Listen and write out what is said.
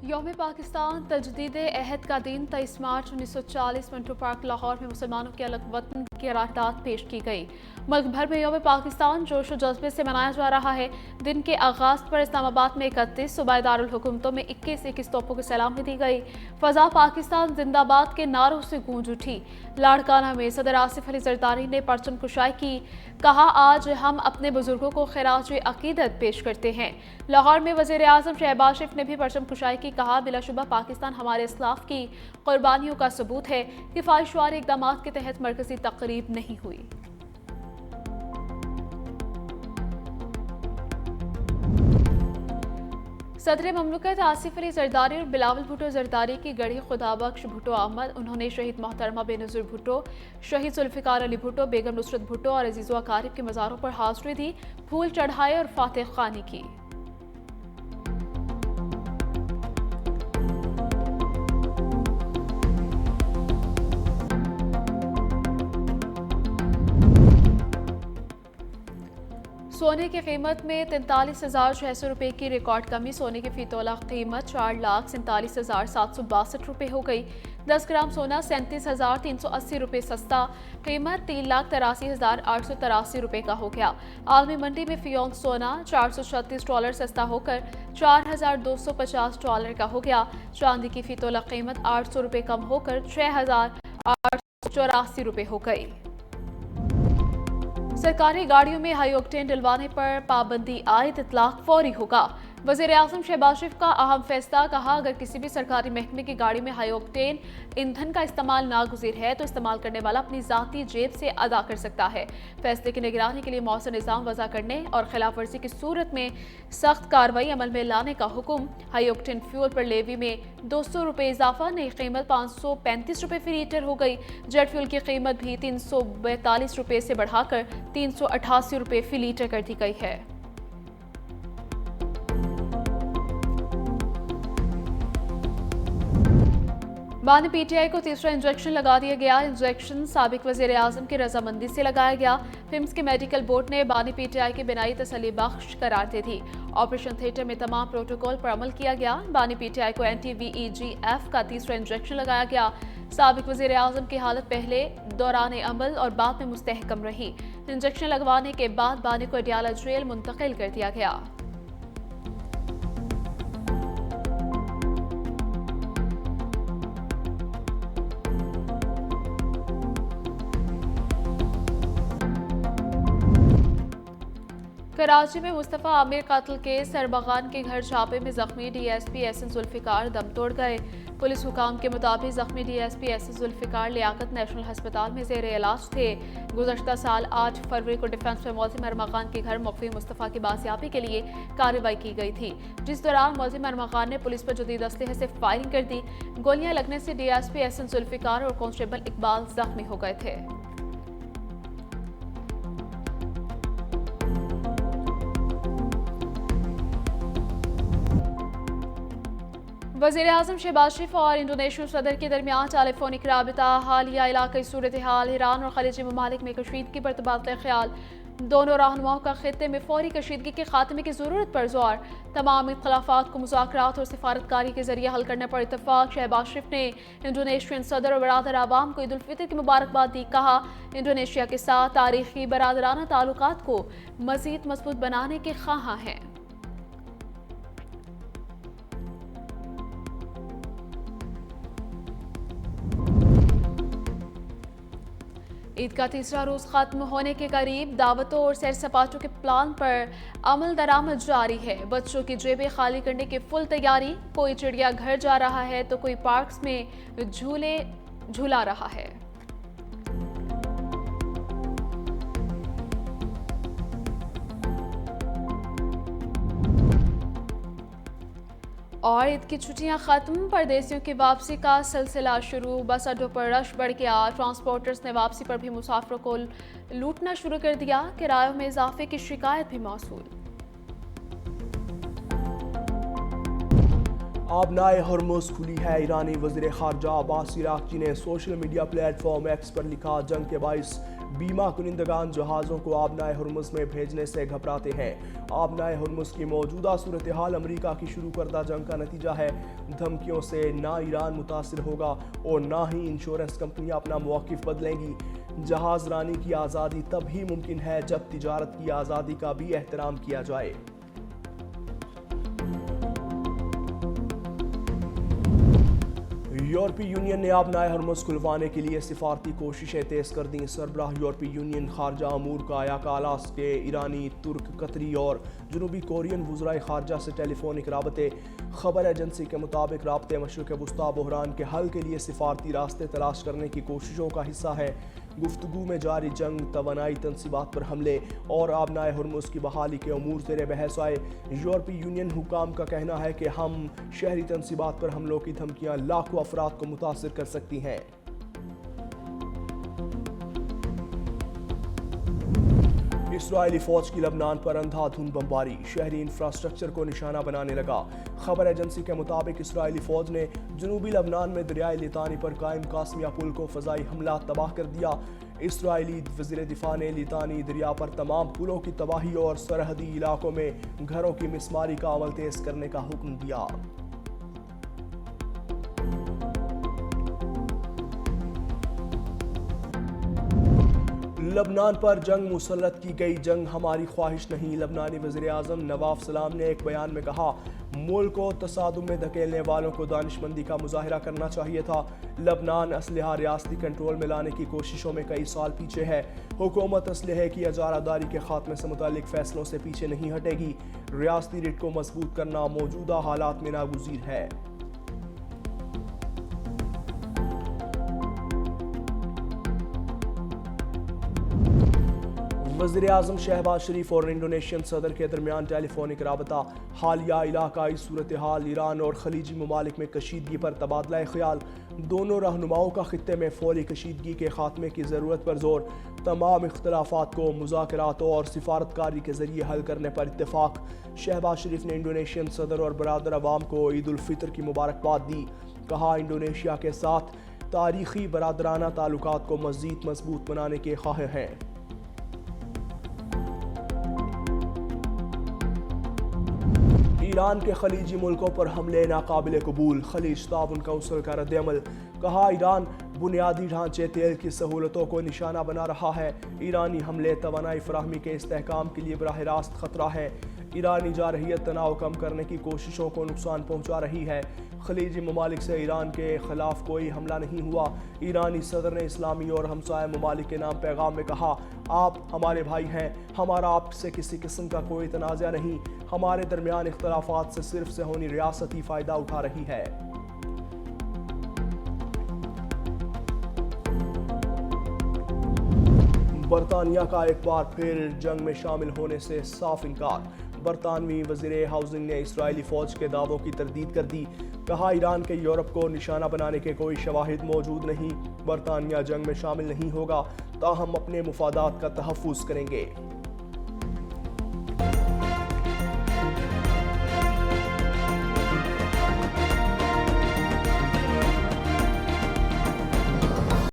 यौम पाकिस्तान तजदीद अहद का दिन 23 मार्च 1940 मिंटो पार्क लाहौर में मुसलमानों के अलग वतन की करारदाद पेश की गई। मुल्क भर में यौम पाकिस्तान जोश व जज्बे से मनाया जा रहा है। दिन के आगाज पर इस्लामाबाद में 31, सूबाई दारुल हुकूमतों में 21 तोपों की सलामी दी गई। फजा पाकिस्तान जिंदाबाद के नारों से गूंज उठी। लाड़काना में सदर आसिफ अली जरदारी ने परचम कुशाई की। कहा, आज हम अपने बुजुर्गों को खिराज अकीदत पेश करते हैं। लाहौर में वज़ीर आज़म शहबाज शरीफ ने भी परचम कुशाई की। कहा, बिलाशुबा पाकिस्तान हमारे इस्लाफ की कुर्बानियों का सबूत है। किफायतवार इकदाम के तहत मरकजी तकरीब नहीं हुई। सदर ममलकत आसिफ अली जरदारी और बिलावल भुट्टो जरदारी की गढ़ी खुदाबख्श भुट्टो अहमद, उन्होंने शहीद मोहतरमा बेनज़ीर भुट्टो, शहीद जुल्फ़िकार अली भुट्टो, बेगम नुसरत भुट्टो और अजीज़ो अकारिब के मज़ारों पर हाज़िरी दी, फूल चढ़ाए और फातिह ख़ानी की। सोने की कीमत में 43,600 रुपये की रिकॉर्ड कमी। सोने की फी तोला कीमत 4,47,762 रुपये हो गई। 10 ग्राम सोना 37,380 रुपये सस्ता, कीमत 3,83,883 रुपये का हो गया। आलमी मंडी में फी औंस सोना $436 सस्ता होकर $4,250 का हो गया। चांदी की फी तोला कीमत 800 रुपये कम होकर 6,884 रुपये हो गई। सरकारी गाड़ियों में हाई ऑक्टेन डलवाने पर पाबंदी आयद, इतलाक फौरी होगा। वज़ीर आज़म शहबाज शरीफ का अहम फैसला। कहा, अगर किसी भी सरकारी महकमे की गाड़ी में हाई ऑक्टेन ईंधन का इस्तेमाल नागुज़ीर है तो इस्तेमाल करने वाला अपनी ज़ाती जेब से अदा कर सकता है। फैसले की निगरानी के लिए मौसर निज़ाम वज़ा करने और खिलाफ वर्जी की सूरत में सख्त कार्रवाई अमल में लाने का हुक्म। हाई ऑक्टेन फ्यूल पर लेवी में 200 रुपये इजाफा, नई कीमत 535 रुपये फी लीटर हो गई। जेट फ्यूल की कीमत भी 342 रुपये से बढ़ाकर 388 रुपये फी लीटर कर दी गई है। बाद में पीटीआई को तीसरा इंजेक्शन लगा दिया गया। इंजेक्शन साबिक वज़ीर आज़म की रजामंदी से लगाया गया। फिम्स के मेडिकल बोर्ड ने बानी पीटीआई की बिनाई तसल्ली बख्श करार दे दी। ऑपरेशन थिएटर में तमाम प्रोटोकॉल पर अमल किया गया। बानी पीटीआई को NTVEGF का तीसरा इंजेक्शन लगाया गया। साबिक वज़ीर आज़म की हालत पहले दौरान अमल और बाद में मुस्तहकम रही। इंजेक्शन लगवाने के बाद बानी को अडियाला जेल मुंतकिल कर दिया गया। कराची में मुस्तफ़ा आमिर कातिल केस, सरबगान के घर छापे में जख्मी DSP SN जुल्फ़िकार दम तोड़ गए। पुलिस हुकाम के मुताबिक जख्मी DSP SN Zulfiqar Liaquat national अस्पताल में ज़ेर इलाज थे। गुज़श्ता साल 8 फरवरी को डिफेंस में मुल्ज़िम अरमगान के घर मुख्फी मुस्तफ़ा की बासियाबी के लिए कार्रवाई की गई थी, जिस दौरान मुल्ज़िम अरमगान ने पुलिस पर जदीद असलहे से फायरिंग कर दी। गोलियां लगने से DSP SN जुल्फ़िकार और कांस्टेबल इकबाल जख्मी हो गए थे। वज़ीर आज़म शहबाज शरीफ और इंडोनेशियन सदर के दरमियान टेलीफोनिक राबिता, हालिया इलाक़ाई सूरत हाल, ईरान और खलीजी ममालिक में कशीदगी पर तबादला ख्याल। दोनों रहनुमाओं का खित्ते में फौरी कशीदगी के खात्मे की ज़रूरत पर जोर। तमाम इख्तलाफात को मुज़ाकरात और सिफारतकारी के जरिए हल करने पर इत्तफाक। शहबाज शरीफ ने इंडोनेशियन सदर और बरादर आवाम को ईद उल फितर की मुबारकबाद दी। कहा, इंडोनेशिया के साथ तारीखी बरादराना ताल्लुकात को मज़ीद मजबूत बनाने के ख्वाहां हैं। ईद का तीसरा रोज खत्म होने के करीब। दावतों और सैर सपाटों के प्लान पर अमल दरामद जारी है। बच्चों की जेबें खाली करने की फुल तैयारी। कोई चिड़िया घर जा रहा है तो कोई पार्क्स में झूले झूला रहा है। और ईद की छुट्टियां खत्म, परदेसियों की वापसी का सिलसिला शुरू। बस अड्डों पर रश बढ़ गया। ट्रांसपोर्टर्स ने वापसी पर भी मुसाफिरों को लूटना शुरू कर दिया। किरायों में इजाफे की शिकायत भी मौसूल। अब नए हरमुज़ खुली है। ईरानी वज़ीर ख़ारजा अब्बास इराक़ची ने सोशल मीडिया प्लेटफॉर्म एक्स पर लिखा, जंग के बाइस बीमा कुनिंदगान जहाज़ों को आबनाए हुर्मुज़ में भेजने से घबराते हैं। आबनाए हुर्मुज़ की मौजूदा सूरत हाल अमरीका की शुरू करदा जंग का नतीजा है। धमकियों से ना ईरान मुतासिर होगा और ना ही इंश्योरेंस कंपनियां अपना मौक़िफ़ बदलेंगी। जहाज़ रानी की आज़ादी तब ही मुमकिन है जब तिजारत की आज़ादी का भी एहतराम किया जाए। यूरोपीय यूनियन ने आबनाए हुर्मुज़ खुलवाने के लिए सिफारती कोशिशें तेज़ कर दी। सरबराह यूरोपीय यूनियन खारजा अमूर का आयाकालास के ईरानी, तुर्क, कतरी और जनूबी कोरियन वज़राए खारजा से टेलीफोनिक राबते। खबर एजेंसी के मुताबिक राबते मशरिक़ वुस्ता बहरान के हल के लिए सिफारती रास्ते तलाश करने की कोशिशों का हिस्सा है। गुफ्तगू में जारी जंग, तवानाई तनसीबात पर हमले और आबनाए हुर्मुज़ की बहाली के अमूर ज़ेरे बहस आए। यूरोपीय यूनियन हुकाम का कहना है कि हम शहरी तनसीबात पर हमलों की धमकियाँ लाखों अफराद को मुतासिर कर सकती हैं। इस्राएली फौज की लबनान पर अंधाधुंध बमबारी, शहरी इंफ्रास्ट्रक्चर को निशाना बनाने लगा। खबर एजेंसी के मुताबिक इस्राएली फौज ने जनूबी लबनान में दरियाए लितानी पर कायम कासमिया पुल को फजाई हमला तबाह कर दिया। इस्राएली वज़ीर दिफा ने लितानी दरिया पर तमाम पुलों की तबाही और सरहदी इलाकों में घरों की मिसमारी का अमल तेज करने का हुक्म दिया। लबनान पर जंग मुसल्लत की गई, जंग हमारी ख्वाहिश नहीं। लबनानी वज़ीर आज़म नवाफ सलाम ने एक बयान में कहा, मुल्क को तसादुम में धकेलने वालों को दानिशमंदी का मुजाहिरा करना चाहिए था। लबनान असलहा रियासती कंट्रोल में लाने की कोशिशों में कई साल पीछे है। हुकूमत असलहे की अजारादारी के खात्मे से मुतालिक फैसलों से पीछे नहीं हटेगी। रियासती रिट को मजबूत करना मौजूदा हालात में नागुज़ीर है। वज़ीर आज़म शहबाज शरीफ और इंडोनेशियन सदर के दरमियान टेलीफोनिक राबता। हालिया इलाकाई सूरत हाल, ईरान और खलीजी ममालिक में कशीदगी पर तबादला ख्याल। दोनों रहनुमाओं का खित्ते में फौरी कशीदगी के खात्मे की ज़रूरत पर जोर। तमाम इख्तलाफात को मुज़ाकरातों और सिफारतकारी के ज़रिए हल करने पर इत्तेफाक। शहबाज शरीफ ने इंडोनेशियन सदर और बरादर अवाम को ईद उल फितर की मुबारकबाद दी। कहा, इंडोनेशिया के साथ तारीखी बरादराना ताल्लुकात को मज़ीद मजबूत बनाने के ख्वाह हैं। ईरान के खलीजी मुल्कों पर हमले नाकाबिल कबूल, खलीज ताउन काउंसिल का रद्द-ए-अमल। कहा, ईरान बुनियादी ढांचे तेल की सहूलतों को निशाना बना रहा है। ईरानी हमले तवानाई फराहमी के इस्तेहकाम के लिए बराह रास्त खतरा है। ईरानी जारहियत तनाव कम करने की कोशिशों को नुकसान पहुंचा रही है। खलीजी ममालिक से ईरान के खिलाफ कोई हमला नहीं हुआ। ईरानी सदर ने इस्लामी और हमसाया ममालिक के नाम पैगाम में कहा, आप हमारे भाई हैं, हमारा आपसे किसी किस्म का कोई तनाज़ा नहीं। हमारे दरमियान इख्तलाफात से सिर्फ से होनी रियासती फ़ायदा उठा रही है। बरतानिया का एक बार फिर जंग में शामिल होने से साफ इनकार। बरतानवी वज़ीर हाउसिंग ने इसराइली फ़ौज के दावों की तरदीद कर दी। कहा, ईरान के यूरोप को निशाना बनाने के कोई शवाहिद मौजूद नहीं। बरतानिया जंग में शामिल नहीं होगा, ताहम अपने मुफादात का तहफ़्फ़ुज़ करेंगे।